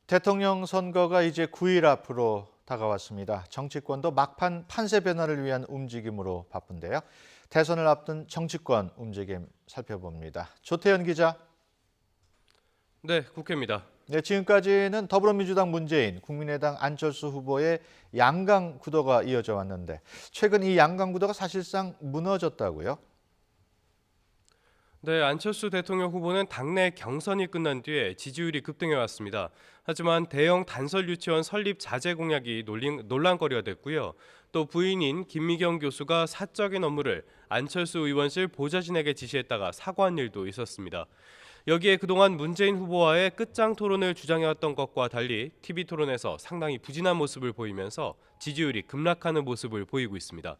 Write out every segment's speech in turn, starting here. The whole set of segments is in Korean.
대통령 선거가 이제 9일 앞으로 다가왔습니다. 정치권도 막판 판세 변화를 위한 움직임으로 바쁜데요. 대선을 앞둔 정치권 움직임 살펴봅니다. 조태현 기자. 네, 국회입니다. 네, 지금까지는 더불어민주당 문재인, 국민의당 안철수 후보의 양강 구도가 이어져 왔는데 최근 이 양강 구도가 사실상 무너졌다고요? 네, 안철수 대통령 후보는 당내 경선이 끝난 뒤에 지지율이 급등해 왔습니다. 하지만 대형 단설 유치원 설립 자제 공약이 논란거리가 됐고요. 또 부인인 김미경 교수가 사적인 업무를 안철수 의원실 보좌진에게 지시했다가 사과한 일도 있었습니다. 여기에 그동안 문재인 후보와의 끝장 토론을 주장해왔던 것과 달리 TV 토론에서 상당히 부진한 모습을 보이면서 지지율이 급락하는 모습을 보이고 있습니다.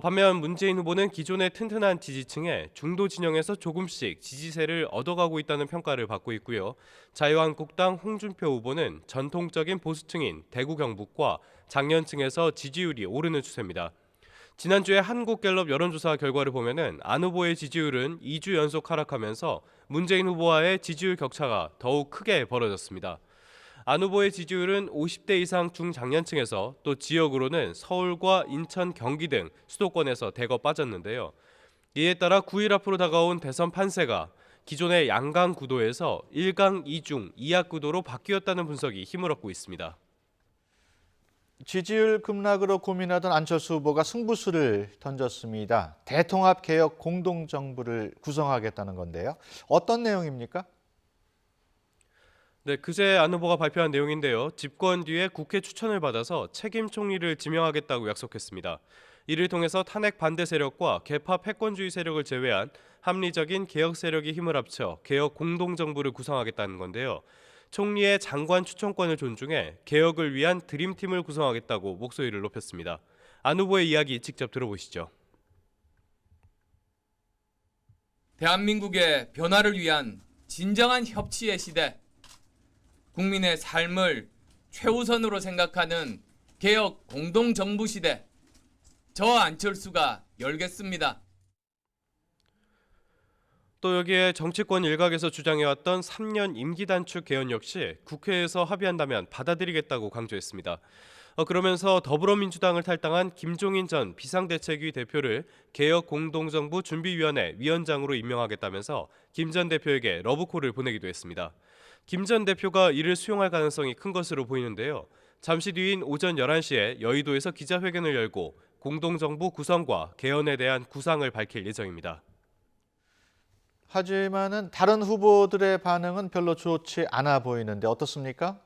반면 문재인 후보는 기존의 튼튼한 지지층에 중도 진영에서 조금씩 지지세를 얻어가고 있다는 평가를 받고 있고요. 자유한국당 홍준표 후보는 전통적인 보수층인 대구 경북과 장년층에서 지지율이 오르는 추세입니다. 지난주에 한국갤럽 여론조사 결과를 보면은 안 후보의 지지율은 2주 연속 하락하면서 문재인 후보와의 지지율 격차가 더욱 크게 벌어졌습니다. 안 후보의 지지율은 50대 이상 중장년층에서 또 지역으로는 서울과 인천, 경기 등 수도권에서 대거 빠졌는데요. 이에 따라 9일 앞으로 다가온 대선 판세가 기존의 양강 구도에서 1강 2중 2약 구도로 바뀌었다는 분석이 힘을 얻고 있습니다. 지지율 급락으로 고민하던 안철수 후보가 승부수를 던졌습니다. 대통합 개혁 공동정부를 구성하겠다는 건데요. 어떤 내용입니까? 네, 그제 안 후보가 발표한 내용인데요. 집권 뒤에 국회 추천을 받아서 책임 총리를 지명하겠다고 약속했습니다. 이를 통해서 탄핵 반대 세력과 개파 패권주의 세력을 제외한 합리적인 개혁 세력이 힘을 합쳐 개혁 공동정부를 구성하겠다는 건데요. 총리의 장관 추천권을 존중해 개혁을 위한 드림팀을 구성하겠다고 목소리를 높였습니다. 안 후보의 이야기 직접 들어보시죠. 대한민국의 변화를 위한 진정한 협치의 시대, 국민의 삶을 최우선으로 생각하는 개혁 공동정부 시대, 저 안철수가 열겠습니다. 또 여기에 정치권 일각에서 주장해왔던 3년 임기 단축 개헌 역시 국회에서 합의한다면 받아들이겠다고 강조했습니다. 그러면서 더불어민주당을 탈당한 김종인 전 비상대책위 대표를 개혁 공동정부 준비위원회 위원장으로 임명하겠다면서 김 전 대표에게 러브콜을 보내기도 했습니다. 김 전 대표가 이를 수용할 가능성이 큰 것으로 보이는데요. 잠시 뒤인 오전 11시에 여의도에서 기자회견을 열고 공동정부 구성과 개헌에 대한 구상을 밝힐 예정입니다. 하지만은 다른 후보들의 반응은 별로 좋지 않아 보이는데 어떻습니까?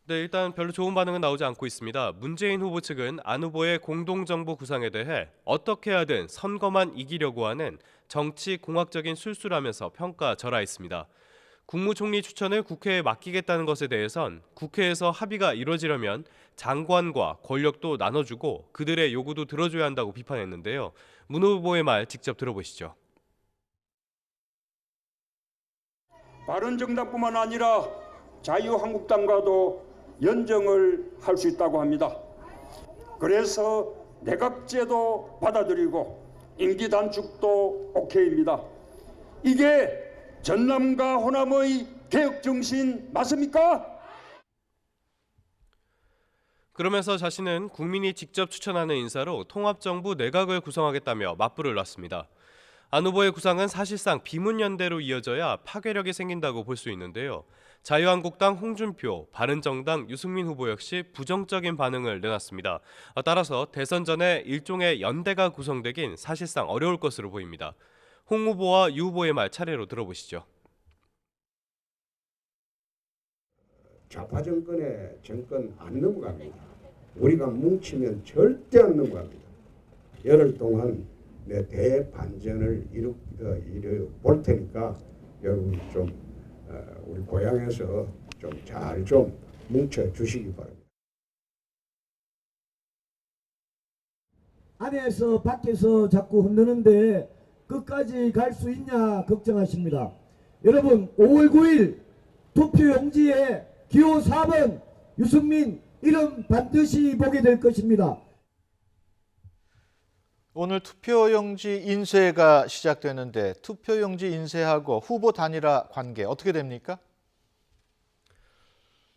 네, 일단 별로 좋은 반응은 나오지 않고 있습니다. 문재인 후보 측은 안 후보의 공동정부 구상에 대해 어떻게 하든 선거만 이기려고 하는 정치 공학적인 술수라면서 평가절하했습니다. 국무총리 추천을 국회에 맡기겠다는 것에 대해선 국회에서 합의가 이뤄지려면 장관과 권력도 나눠주고 그들의 요구도 들어줘야 한다고 비판했는데요. 문 후보의 말 직접 들어보시죠. 바른정당뿐만 아니라 자유한국당과도 연정을 할 수 있다고 합니다. 그래서 내각제도 받아들이고 임기 단축도 오케이입니다. 이게 전남과 호남의 개혁 정신 맞습니까? 그러면서 자신은 국민이 직접 추천하는 인사로 통합정부 내각을 구성하겠다며 맞불을 놨습니다. 안 후보의 구상은 사실상 비문연대로 이어져야 파괴력이 생긴다고 볼 수 있는데요. 자유한국당 홍준표, 바른정당 유승민 후보 역시 부정적인 반응을 내놨습니다. 따라서 대선 전에 일종의 연대가 구성되긴 사실상 어려울 것으로 보입니다. 홍 후보와 유 후보의 말 차례로 들어보시죠. 좌파 정권의 정권 안 넘어갑니다. 우리가 뭉치면 절대 안 넘어갑니다. 열흘 동안 내 대반전을 이뤄볼 테니까 여러분 좀 우리 고향에서 좀 잘 좀 뭉쳐 주시기 바랍니다. 안에서 밖에서 자꾸 흔드는데 끝까지 갈 수 있냐 걱정하십니다. 여러분 5월 9일 투표용지에 기호 4번 유승민 이름 반드시 보게 될 것입니다. 오늘 투표용지 인쇄가 시작되는데 투표용지 인쇄하고 후보 단일화 관계 어떻게 됩니까?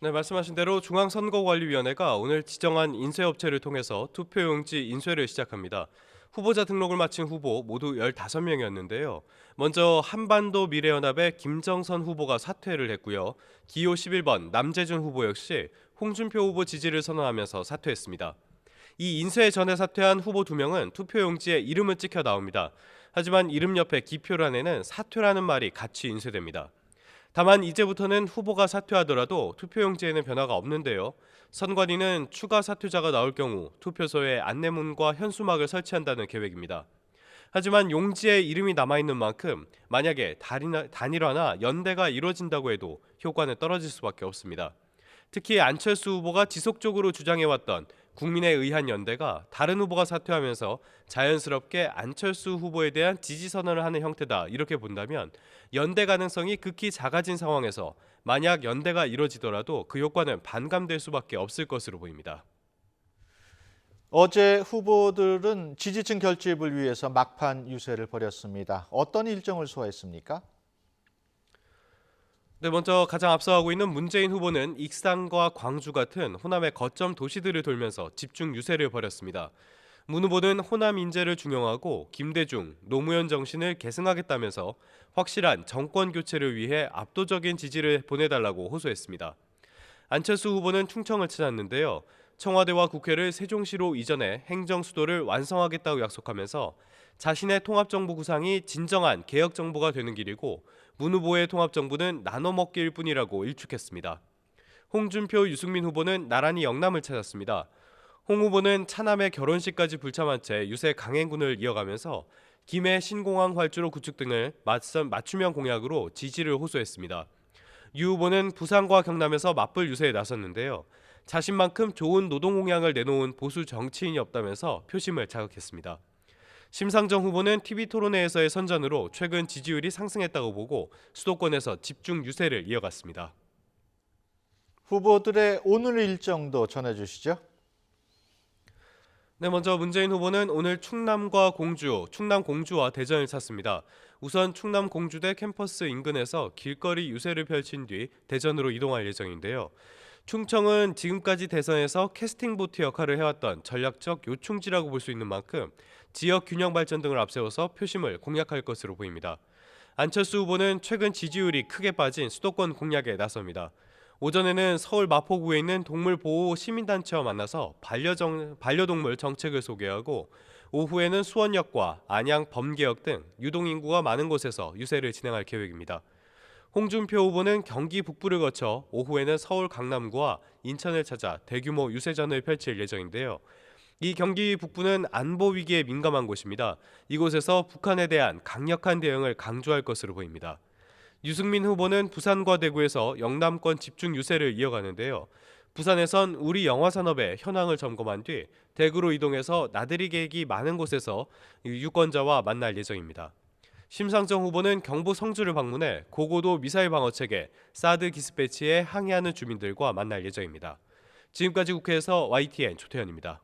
네, 말씀하신 대로 중앙선거관리위원회가 오늘 지정한 인쇄업체를 통해서 투표용지 인쇄를 시작합니다. 후보자 등록을 마친 후보 모두 15명이었는데요. 먼저 한반도 미래연합의 김정선 후보가 사퇴를 했고요. 기호 11번 남재준 후보 역시 홍준표 후보 지지를 선언하면서 사퇴했습니다. 이 인쇄 전에 사퇴한 후보 2명은 투표용지에 이름은 찍혀 나옵니다. 하지만 이름 옆에 기표란에는 사퇴라는 말이 같이 인쇄됩니다. 다만 이제부터는 후보가 사퇴하더라도 투표용지에는 변화가 없는데요. 선관위는 추가 사퇴자가 나올 경우 투표소에 안내문과 현수막을 설치한다는 계획입니다. 하지만 용지에 이름이 남아있는 만큼 만약에 단일화나 연대가 이루어진다고 해도 효과는 떨어질 수밖에 없습니다. 특히 안철수 후보가 지속적으로 주장해왔던 국민에 의한 연대가 다른 후보가 사퇴하면서 자연스럽게 안철수 후보에 대한 지지 선언을 하는 형태다 이렇게 본다면 연대 가능성이 극히 작아진 상황에서 만약 연대가 이뤄지더라도 그 효과는 반감될 수밖에 없을 것으로 보입니다. 어제 후보들은 지지층 결집을 위해서 막판 유세를 벌였습니다. 어떤 일정을 소화했습니까? 네, 먼저 가장 앞서가고 있는 문재인 후보는 익산과 광주 같은 호남의 거점 도시들을 돌면서 집중 유세를 벌였습니다. 문 후보는 호남 인재를 중용하고 김대중, 노무현 정신을 계승하겠다면서 확실한 정권 교체를 위해 압도적인 지지를 보내달라고 호소했습니다. 안철수 후보는 충청을 찾았는데요. 청와대와 국회를 세종시로 이전해 행정 수도를 완성하겠다고 약속하면서 자신의 통합정부 구상이 진정한 개혁정부가 되는 길이고 문 후보의 통합정부는 나눠먹기일 뿐이라고 일축했습니다. 홍준표, 유승민 후보는 나란히 영남을 찾았습니다. 홍 후보는 차남의 결혼식까지 불참한 채 유세 강행군을 이어가면서 김해 신공항 활주로 구축 등을 맞춤형 공약으로 지지를 호소했습니다. 유 후보는 부산과 경남에서 맞불 유세에 나섰는데요. 자신만큼 좋은 노동 공약을 내놓은 보수 정치인이 없다면서 표심을 자극했습니다. 심상정 후보는 TV토론회에서의 선전으로 최근 지지율이 상승했다고 보고 수도권에서 집중 유세를 이어갔습니다. 후보들의 오늘 일정도 전해주시죠. 네, 먼저 문재인 후보는 오늘 충남과 공주, 충남 공주와 대전을 찾습니다. 우선 충남 공주대 캠퍼스 인근에서 길거리 유세를 펼친 뒤 대전으로 이동할 예정인데요. 충청은 지금까지 대선에서 캐스팅 보트 역할을 해왔던 전략적 요충지라고 볼 수 있는 만큼 지역 균형 발전 등을 앞세워서 표심을 공략할 것으로 보입니다. 안철수 후보는 최근 지지율이 크게 빠진 수도권 공략에 나섭니다. 오전에는 서울 마포구에 있는 동물보호 시민단체와 만나서 반려동물 정책을 소개하고 오후에는 수원역과 안양 범개역 등 유동인구가 많은 곳에서 유세를 진행할 계획입니다. 홍준표 후보는 경기 북부를 거쳐 오후에는 서울 강남구와 인천을 찾아 대규모 유세전을 펼칠 예정인데요. 이 경기 북부는 안보 위기에 민감한 곳입니다. 이곳에서 북한에 대한 강력한 대응을 강조할 것으로 보입니다. 유승민 후보는 부산과 대구에서 영남권 집중 유세를 이어가는데요. 부산에선 우리 영화산업의 현황을 점검한 뒤 대구로 이동해서 나들이 계획이 많은 곳에서 유권자와 만날 예정입니다. 심상정 후보는 경북 성주를 방문해 고고도 미사일 방어 체계 사드 기습 배치에 항의하는 주민들과 만날 예정입니다. 지금까지 국회에서 YTN 조태현입니다.